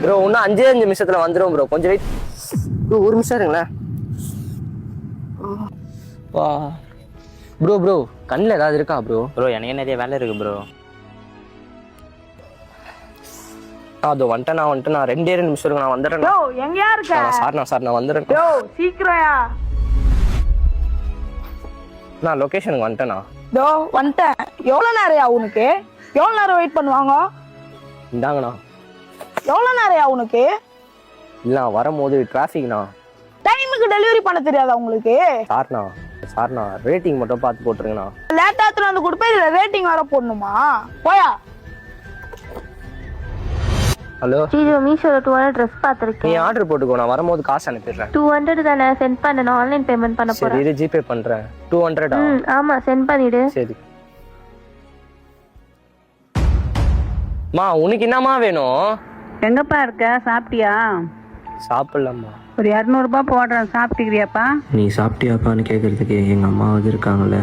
Bro இன்னும் 5 நிமிஷத்துல வந்துடும் ப்ரோ. கொஞ்சம் வெயிட் ப்ரோ, ஒரு நிமிஷம் இருங்களேன். வா ப்ரோ. ப்ரோ கண்ணில் ஏதாவது இருக்கா ப்ரோ? ப்ரோ எனக்கு நிறைய வேலை இருக்கு ப்ரோ. அது வந்துட்டேன் நான் 2 நிமிஷம் இருக்கு, நான் வந்துடுறேன். யோ எங்கயா இருக்க? சார் நான் வந்துடுறேன். யோ சீக்கிரம்யா. நான் லொகேஷனுக்கு வந்துட்டேண்ணா. யோ வந்துட்டேன். எவ்வளவு நேரம் உனக்கு? எவ்வளவு நேரம் வெயிட் பண்ணுவாங்க? இந்தாங்கண்ணா. எவ்வளவு நேரம் உனக்கு? இல்லை வரும்போது டிராஃபிக்ண்ணா. டைமுக்கு டெலிவரி பண்ண தெரியாதா உங்களுக்கு? சார்ண்ணா ரேட்டிங் மட்டும் பார்த்து போட்டுருங்கண்ணா. லேட்டா வந்து கொடுப்பேன், இதுல ரேட்டிங் வேற போடணுமா? போயா. ஹலோ ஜிஜோ, மீஷோல 200 ட்ரெஸ் பார்த்திருக்கேன். நீ ஆர்டர் போட்டுக்கோ, நான் வரும்போது காசு அனுப்பிடுறேன். 200 தானே சென்ட் பண்ண, நான் ஆன்லைன் பேமெண்ட் பண்ண போறேன். சரி ஜிபே பண்றேன். 200. ஆமா சென்ட் பண்ணிடு. சரி மா, உனக்கு என்னமா வேணும்? எங்கப்பா இருக்க? சாப்பிட்டியா? சாப்பிடலாமா? ஒரு 200 ரூபாய் போடுறேன், சாப்பிட்டுக்கிறியாப்பா? நீ சாப்பிட்டியாப்பான்னு கேட்கறதுக்கு எங்க அம்மாவது இருக்காங்களே.